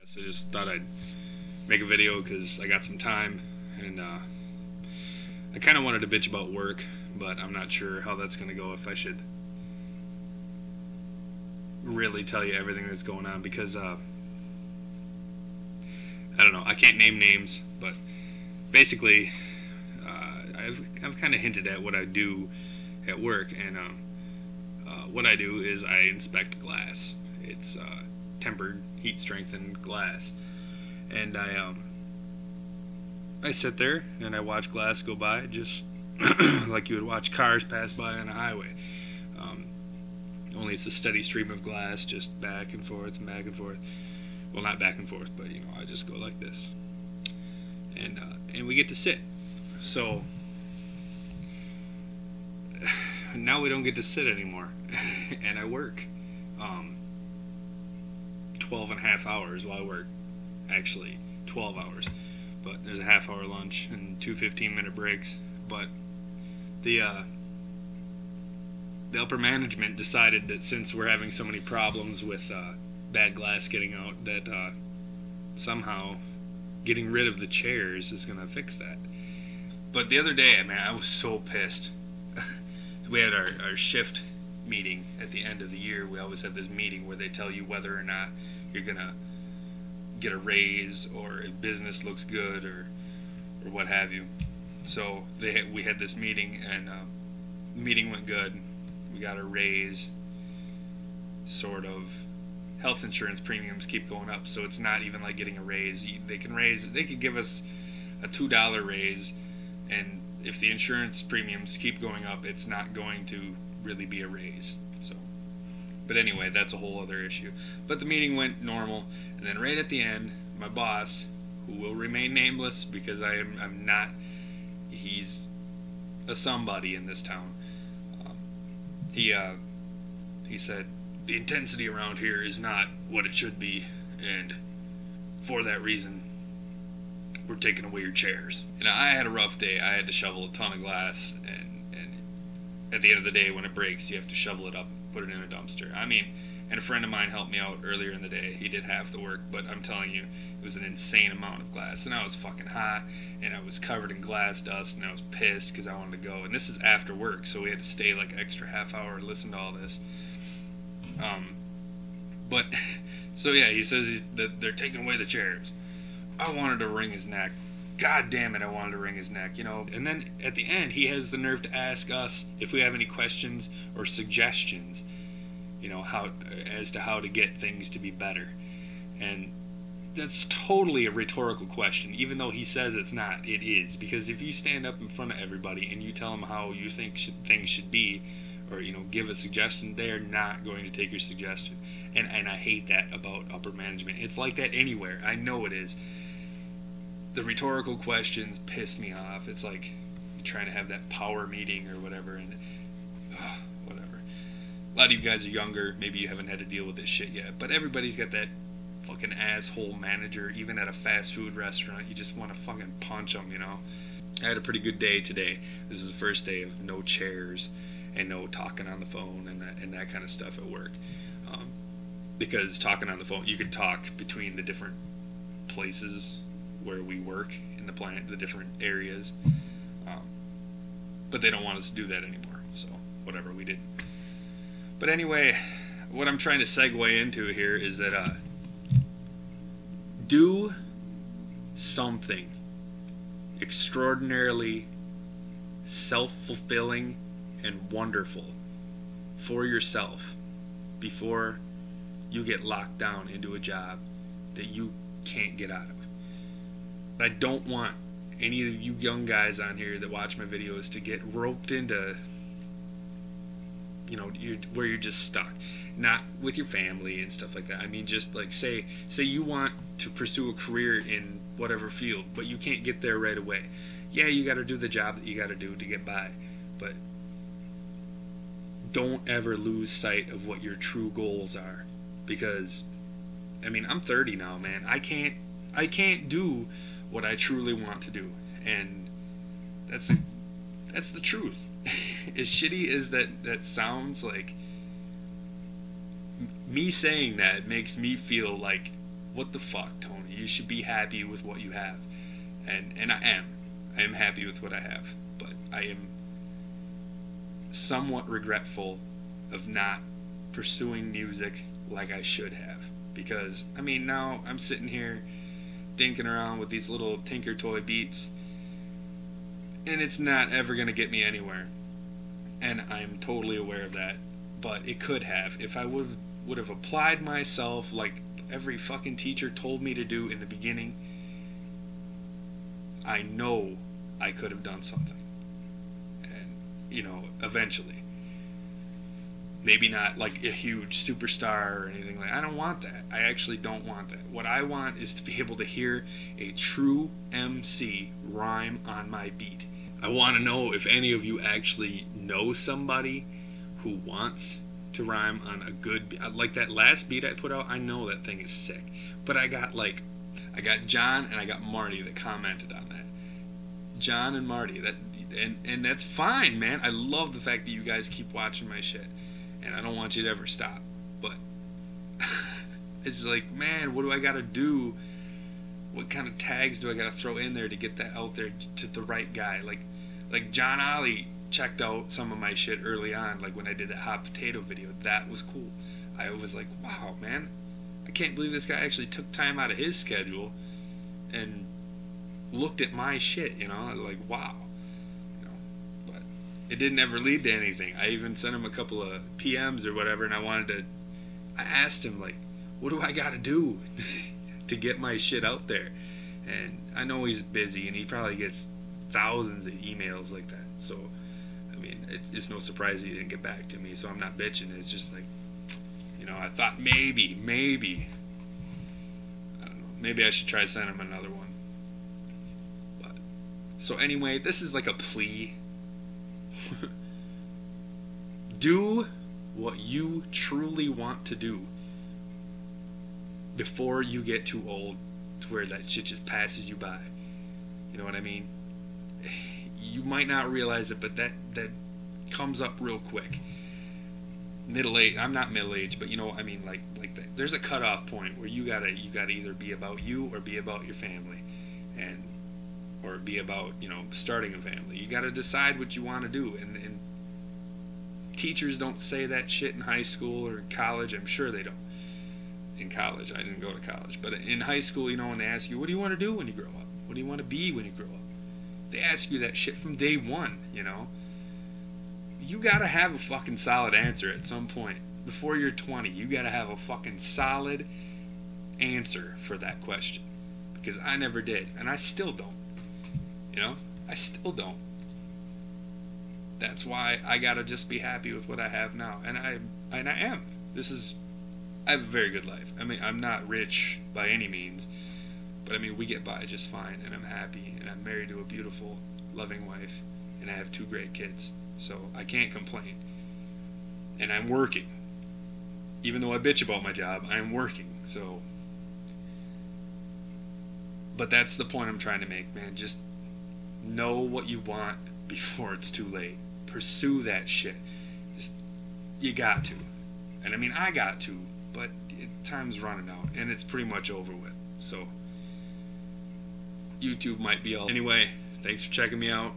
So I just thought I'd make a video because I got some time, and I kind of wanted to bitch about work, but I'm not sure how that's going to go, if I should really tell you everything that's going on, because I don't know, I can't name names, but basically I've kind of hinted at what I do at work, and what I do is I inspect glass. It's tempered, heat strengthened glass, and I sit there and I watch glass go by, just like you would watch cars pass by on a highway. Only it's a steady stream of glass, just back and forth and back and forth. Well, not back and forth, but you know, I just go like this, and we get to sit. So now we don't get to sit anymore, and I work 12 and a half hours. Well, I work actually 12 hours, but there's a half-hour lunch and two 15-minute breaks. But the upper management decided that since we're having so many problems with bad glass getting out, that somehow getting rid of the chairs is going to fix that. But the other day, man, I was so pissed. We had our shift meeting at the end of the year. We always have this meeting where they tell you whether or not you're going to get a raise, or if business looks good, or what have you. So we had this meeting, and the meeting went good. We got a raise, sort of. Health insurance premiums keep going up, so it's not even like getting a raise. They could give us a $2 raise, and if the insurance premiums keep going up, it's not going to really be a raise. So, but anyway, that's a whole other issue. But the meeting went normal, and then right at the end, my boss, who will remain nameless because I'm not, he's a somebody in this town. He said, the intensity around here is not what it should be, and for that reason, we're taking away your chairs. And I had a rough day. I had to shovel a ton of glass, and at the end of the day, when it breaks, you have to shovel it up, put it in a dumpster. I mean, and a friend of mine helped me out earlier in the day. He did half the work, but I'm telling you, it was an insane amount of glass, and I was fucking hot, and I was covered in glass dust, and I was pissed because I wanted to go. And this is after work, so we had to stay like an extra half hour and listen to all this. But so yeah, he says that they're taking away the chairs. I wanted to wring his neck. God damn it, I wanted to wring his neck, you know. And then at the end, he has the nerve to ask us if we have any questions or suggestions, you know, as to how to get things to be better. And that's totally a rhetorical question, even though he says it's not. It is, because if you stand up in front of everybody and you tell them how you think things should be, or, you know, give a suggestion, they are not going to take your suggestion. And I hate that about upper management. It's like that anywhere. I know it is. The rhetorical questions piss me off. It's like you're trying to have that power meeting or whatever, and whatever. A lot of you guys are younger. Maybe you haven't had to deal with this shit yet, but everybody's got that fucking asshole manager. Even at a fast food restaurant, you just want to fucking punch them, you know. I had a pretty good day today. This is the first day of no chairs and no talking on the phone and that kind of stuff at work. Because talking on the phone, you could talk between the different places where we work in the plant, the different areas. But they don't want us to do that anymore, so whatever, we did. But anyway, what I'm trying to segue into here is that do something extraordinarily self-fulfilling and wonderful for yourself before you get locked down into a job that you can't get out of. I don't want any of you young guys on here that watch my videos to get roped into, you know, where you're just stuck. Not with your family and stuff like that. I mean, just like say you want to pursue a career in whatever field, but you can't get there right away. Yeah, you got to do the job that you got to do to get by, but don't ever lose sight of what your true goals are. Because, I mean, I'm 30 now, man. I can't do what I truly want to do, and that's the truth. As shitty as that sounds, like, me saying that makes me feel like what the fuck, Tony? You should be happy with what you have. And I am. I am happy with what I have. But I am somewhat regretful of not pursuing music like I should have. Because, I mean, now I'm sitting here dinking around with these little Tinker Toy beats, and it's not ever going to get me anywhere. And I'm totally aware of that. But it could have. If I would have applied myself like every fucking teacher told me to do in the beginning, I know I could have done something. And, you know, eventually. Maybe not like a huge superstar or anything like that. I don't want that. I actually don't want that. What I want is to be able to hear a true MC rhyme on my beat. I want to know if any of you actually know somebody who wants to rhyme on a good beat. Like that last beat I put out, I know that thing is sick. But I got John and I got Marty that commented on that. John and Marty, and that's fine, man. I love the fact that you guys keep watching my shit. And I don't want you to ever stop. But it's like, man, what do I gotta do? What kind of tags do I gotta throw in there to get that out there to the right guy? Like John Ollie checked out some of my shit early on, like when I did that hot potato video. That was cool. I was like, wow, man, I can't believe this guy actually took time out of his schedule and looked at my shit, you know, like, wow. But it didn't ever lead to anything. I even sent him a couple of PMs or whatever, and I asked him, like, what do I gotta do to get my shit out there? And I know he's busy, and he probably gets thousands of emails like that. So, I mean, it's no surprise he didn't get back to me. So I'm not bitching. It's just like, you know, I thought maybe, I don't know, maybe I should try sending him another one. But so anyway, this is like a plea. Do what you truly want to do before you get too old to where that shit just passes you by. You know what I mean? You might not realize it, but that comes up real quick. Middle age, I'm not middle aged, but you know, I mean, like that. There's a cutoff point where you gotta either be about you or be about your family, or be about, you know, starting a family. You gotta decide what you want to do, and teachers don't say that shit in high school or college. I'm sure they don't. In college, I didn't go to college, but in high school, you know, when they ask you, what do you want to do when you grow up? What do you want to be when you grow up? They ask you that shit from day one, you know? You gotta have a fucking solid answer at some point. Before you're 20, you gotta have a fucking solid answer for that question. Because I never did, and I still don't. You know? I still don't. That's why I gotta just be happy with what I have now. And I am. I have a very good life. I mean, I'm not rich by any means, but I mean, we get by just fine, and I'm happy, and I'm married to a beautiful, loving wife, and I have 2 great kids, so I can't complain. And I'm working. Even though I bitch about my job, I'm working, so. But that's the point I'm trying to make, man. Just know what you want before it's too late. Pursue that shit. You got to. And I mean, I got to. But time's running out, and it's pretty much over with. So YouTube might be all. Anyway, thanks for checking me out.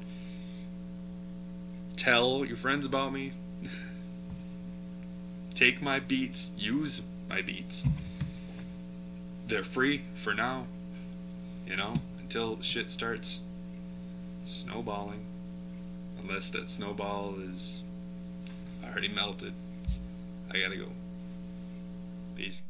Tell your friends about me. Take my beats. Use my beats. They're free for now. You know, until shit starts snowballing. Unless that snowball is already melted. I gotta go. Peace.